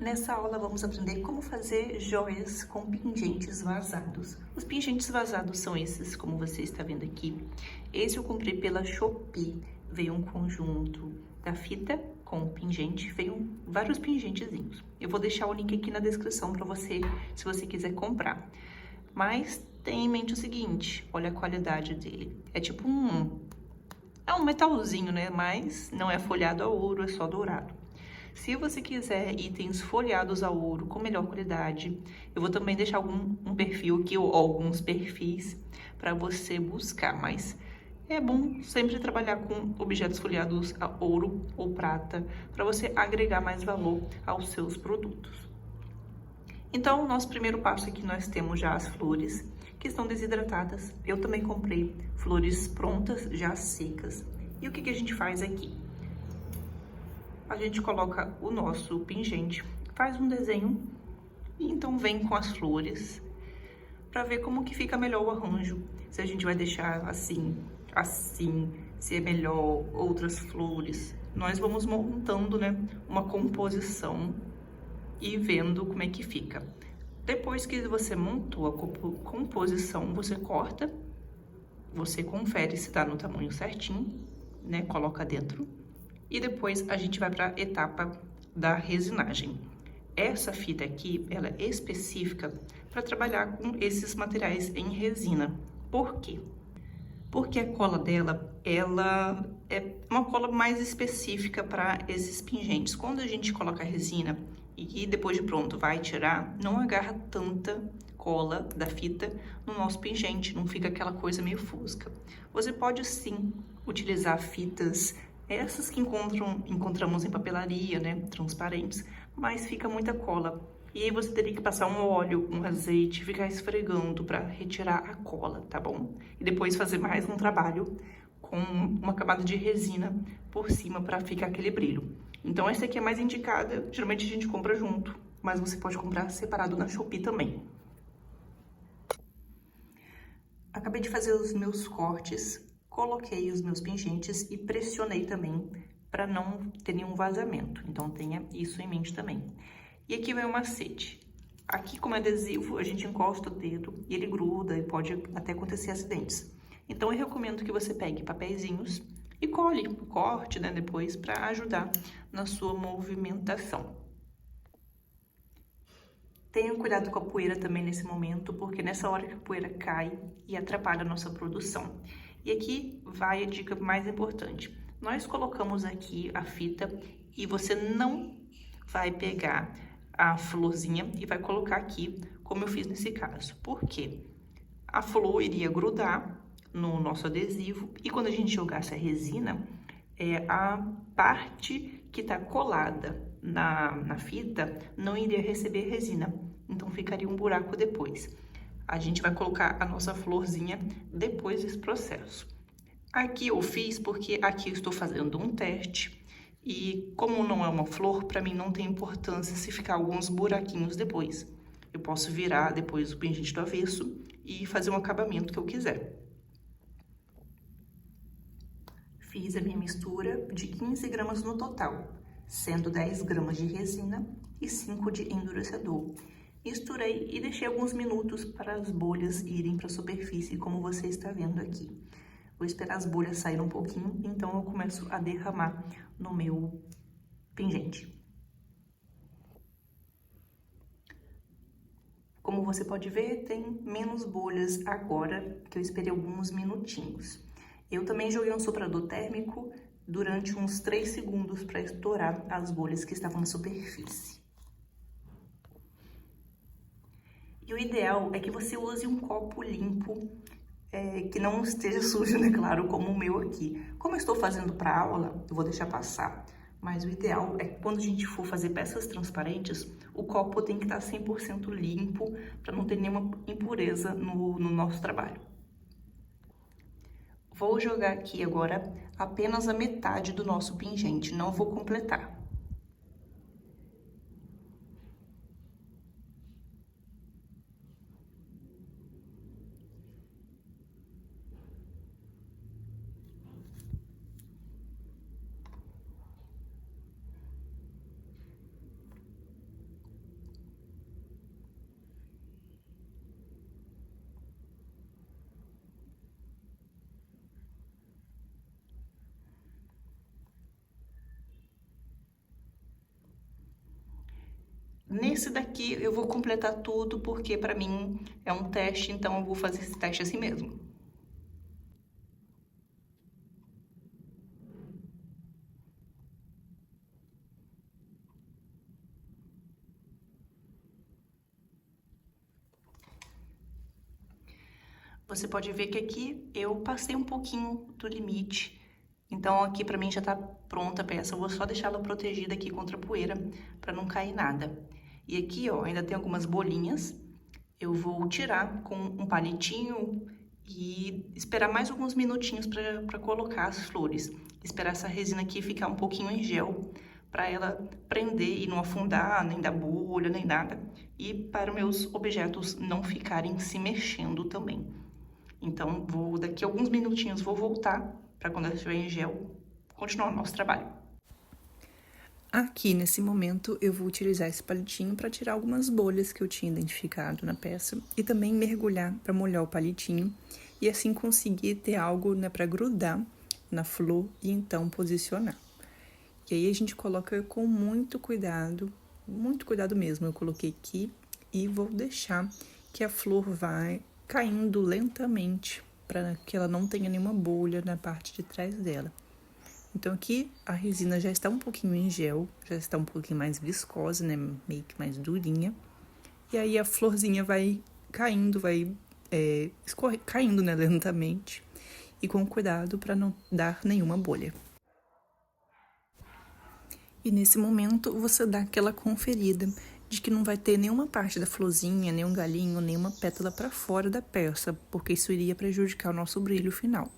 Nessa aula vamos aprender como fazer joias com pingentes vazados. Os pingentes vazados são esses, como você está vendo aqui. Esse eu comprei pela Shopee. Veio um conjunto da fita com o pingente, veio vários pingentezinhos. Eu vou deixar o link aqui na descrição para você, se você quiser comprar. Mas tenha em mente o seguinte, olha a qualidade dele. É tipo é um metalzinho, né? Mas não é folhado a ouro, é só dourado. Se você quiser itens folhados a ouro com melhor qualidade, eu vou também deixar um perfil aqui, ou alguns perfis, para você buscar. Mas é bom sempre trabalhar com objetos folhados a ouro ou prata, para você agregar mais valor aos seus produtos. Então, nosso primeiro passo aqui, nós temos já as flores, que estão desidratadas. Eu também comprei flores prontas, já secas. E o que a gente faz aqui? A gente coloca o nosso pingente, faz um desenho e então vem com as flores para ver como que fica melhor o arranjo. Se a gente vai deixar assim, se é melhor outras flores. Nós vamos montando, né, uma composição e vendo como é que fica. Depois que você montou a composição, você corta, você confere se tá no tamanho certinho, né, coloca dentro. E depois a gente vai para a etapa da resinagem. Essa fita aqui, ela é específica para trabalhar com esses materiais em resina. Por quê? Porque a cola dela, ela é uma cola mais específica para esses pingentes. Quando a gente coloca a resina e depois de pronto vai tirar, não agarra tanta cola da fita no nosso pingente, não fica aquela coisa meio fosca. Você pode sim utilizar fitas essas que encontramos em papelaria, né, transparentes, mas fica muita cola. E aí você teria que passar um óleo, um azeite, ficar esfregando para retirar a cola, tá bom? E depois fazer mais um trabalho com uma camada de resina por cima para ficar aquele brilho. Então essa aqui é mais indicada, geralmente a gente compra junto, mas você pode comprar separado na Shopee também. Acabei de fazer os meus cortes, coloquei os meus pingentes e pressionei também para não ter nenhum vazamento. Então tenha isso em mente também. E aqui vai o macete. Aqui, como é adesivo, a gente encosta o dedo e ele gruda e pode até acontecer acidentes. Então eu recomendo que você pegue papeizinhos e cole o corte, né, depois para ajudar na sua movimentação. Tenham cuidado com a poeira também nesse momento, porque nessa hora que a poeira cai e atrapalha a nossa produção. E aqui vai a dica mais importante. Nós colocamos aqui a fita e você não vai pegar a florzinha e vai colocar aqui, como eu fiz nesse caso. Por quê? A flor iria grudar no nosso adesivo e quando a gente jogasse a resina, a parte que está colada na fita não iria receber resina, então ficaria um buraco depois. A gente vai colocar a nossa florzinha depois desse processo. Aqui eu fiz porque aqui eu estou fazendo um teste e como não é uma flor, para mim não tem importância se ficar alguns buraquinhos depois. Eu posso virar depois o pingente do avesso e fazer um acabamento que eu quiser. Fiz a minha mistura de 15 gramas no total, sendo 10 gramas de resina e 5 de endurecedor. Misturei e deixei alguns minutos para as bolhas irem para a superfície, como você está vendo aqui. Vou esperar as bolhas saírem um pouquinho, então eu começo a derramar no meu pingente. Como você pode ver, tem menos bolhas agora, que eu esperei alguns minutinhos. Eu também joguei um soprador térmico durante uns 3 segundos para estourar as bolhas que estavam na superfície. E o ideal é que você use um copo limpo, que não esteja sujo, né, claro, como o meu aqui. Como eu estou fazendo para aula, eu vou deixar passar. Mas o ideal é que quando a gente for fazer peças transparentes, o copo tem que estar 100% limpo, para não ter nenhuma impureza no nosso trabalho. Vou jogar aqui agora apenas a metade do nosso pingente, não vou completar. Nesse daqui eu vou completar tudo, porque pra mim é um teste, então eu vou fazer esse teste assim mesmo. Você pode ver que aqui eu passei um pouquinho do limite. Então aqui pra mim já tá pronta a peça, eu vou só deixar ela protegida aqui contra a poeira, pra não cair nada. E aqui, ó, ainda tem algumas bolinhas, eu vou tirar com um palitinho e esperar mais alguns minutinhos pra colocar as flores. Esperar essa resina aqui ficar um pouquinho em gel, pra ela prender e não afundar, nem dar bolha, nem nada. E para meus objetos não ficarem se mexendo também. Então, daqui a alguns minutinhos, vou voltar para quando ela estiver em gel, continuar o nosso trabalho. Aqui, nesse momento, eu vou utilizar esse palitinho para tirar algumas bolhas que eu tinha identificado na peça e também mergulhar para molhar o palitinho e assim conseguir ter algo, né, para grudar na flor e então posicionar. E aí a gente coloca com muito cuidado mesmo. Eu coloquei aqui e vou deixar que a flor vai caindo lentamente para que ela não tenha nenhuma bolha na parte de trás dela. Então aqui a resina já está um pouquinho em gel, já está um pouquinho mais viscosa, né, meio que mais durinha. E aí a florzinha vai caindo, caindo, né, lentamente e com cuidado para não dar nenhuma bolha. E nesse momento você dá aquela conferida de que não vai ter nenhuma parte da florzinha, nenhum galinho, nenhuma pétala para fora da peça, porque isso iria prejudicar o nosso brilho final.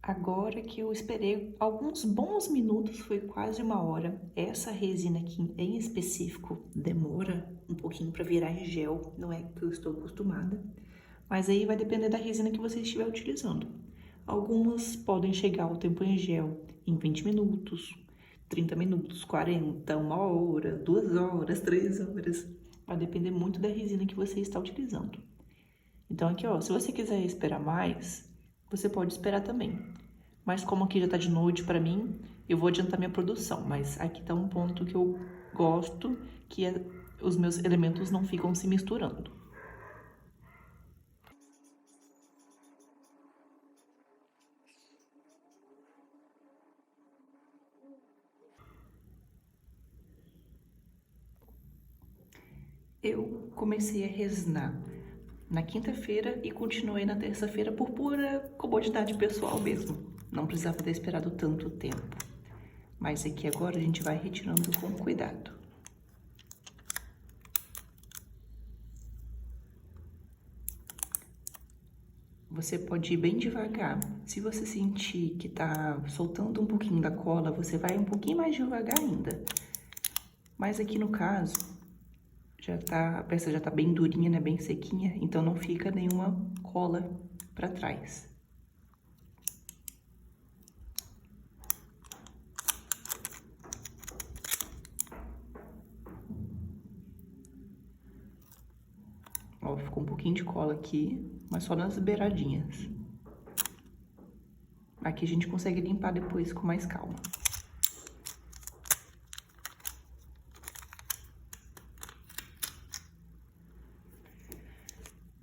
Agora que eu esperei alguns bons minutos, foi quase 1 hora. Essa resina aqui em específico demora um pouquinho para virar em gel, não é que eu estou acostumada. Mas aí vai depender da resina que você estiver utilizando. Algumas podem chegar ao tempo em gel em 20 minutos, 30 minutos, 40, 1 hora, 2 horas, 3 horas. Vai depender muito da resina que você está utilizando. Então aqui, ó, se você quiser esperar mais, você pode esperar também. Mas como aqui já tá de noite pra mim, eu vou adiantar minha produção. Mas aqui tá um ponto que eu gosto, que é os meus elementos não ficam se misturando. Eu comecei a resinar na quinta-feira e continuei na terça-feira por pura comodidade pessoal mesmo. Não precisava ter esperado tanto tempo. Mas aqui agora a gente vai retirando com cuidado. Você pode ir bem devagar. Se você sentir que tá soltando um pouquinho da cola, você vai um pouquinho mais devagar ainda. Mas aqui no caso, a peça já tá bem durinha, né, bem sequinha, então não fica nenhuma cola pra trás. Ó, ficou um pouquinho de cola aqui, mas só nas beiradinhas. Aqui a gente consegue limpar depois com mais calma.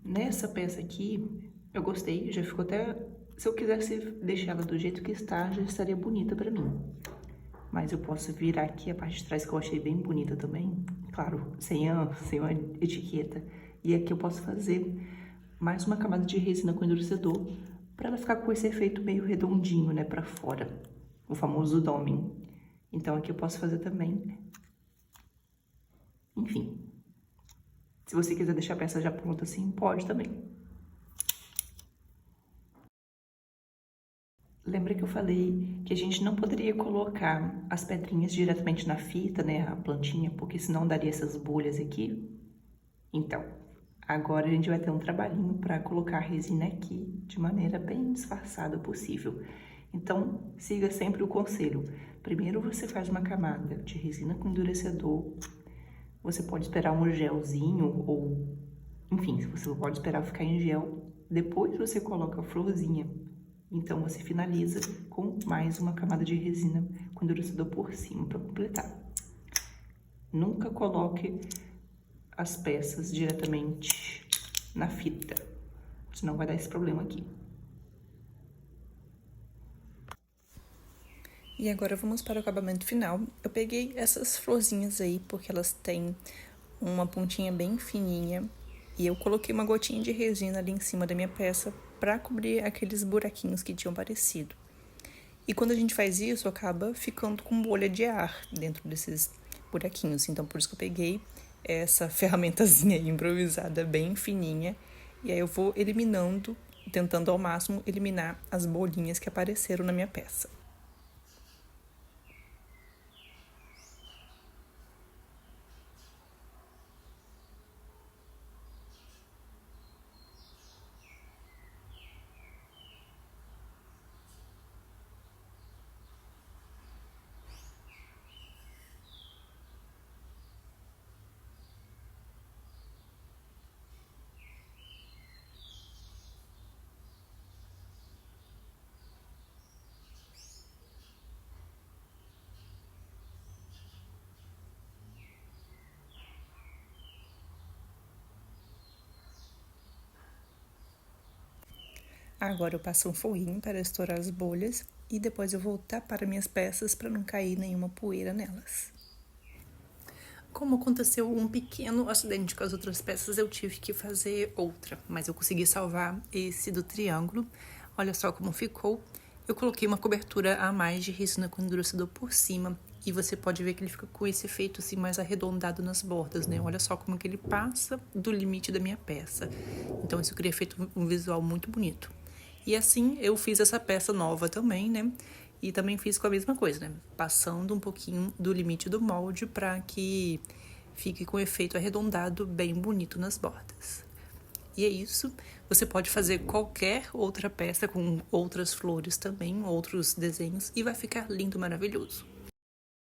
Nessa peça aqui, eu gostei, já ficou até... Se eu quisesse deixar ela do jeito que está, já estaria bonita pra mim. Mas eu posso virar aqui a parte de trás, que eu achei bem bonita também. Claro, sem uma etiqueta. E aqui eu posso fazer mais uma camada de resina com endurecedor, pra ela ficar com esse efeito meio redondinho, né, pra fora. O famoso doming. Então aqui eu posso fazer também. Enfim. Se você quiser deixar a peça já pronta assim, pode também. Lembra que eu falei que a gente não poderia colocar as pedrinhas diretamente na fita, né, a plantinha, porque senão daria essas bolhas aqui? Então, agora a gente vai ter um trabalhinho para colocar a resina aqui de maneira bem disfarçada possível. Então, siga sempre o conselho. Primeiro você faz uma camada de resina com endurecedor. Você pode esperar um gelzinho ou... Enfim, você pode esperar ficar em gel Depois você coloca a florzinha. Então, você finaliza com mais uma camada de resina com endurecedor por cima para completar. Nunca coloque as peças diretamente na fita, senão vai dar esse problema aqui. E agora vamos para o acabamento final. Eu peguei essas florzinhas aí porque elas têm uma pontinha bem fininha e eu coloquei uma gotinha de resina ali em cima da minha peça para cobrir aqueles buraquinhos que tinham aparecido. E quando a gente faz isso, acaba ficando com bolha de ar dentro desses buraquinhos. Então, por isso que eu peguei essa ferramentazinha aí improvisada bem fininha. E aí eu vou eliminando, tentando ao máximo eliminar as bolinhas que apareceram na minha peça. Agora eu passo um forrinho para estourar as bolhas e depois eu vou tapar minhas peças para não cair nenhuma poeira nelas. Como aconteceu um pequeno acidente com as outras peças, eu tive que fazer outra, mas eu consegui salvar esse do triângulo. Olha só como ficou. Eu coloquei uma cobertura a mais de resina com endurecedor por cima e você pode ver que ele fica com esse efeito assim mais arredondado nas bordas, né? Olha só como que ele passa do limite da minha peça. Então isso cria um visual muito bonito. E assim eu fiz essa peça nova também, né? E também fiz com a mesma coisa, né? Passando um pouquinho do limite do molde para que fique com um efeito arredondado bem bonito nas bordas. E é isso. Você pode fazer qualquer outra peça com outras flores também, outros desenhos, e vai ficar lindo, maravilhoso.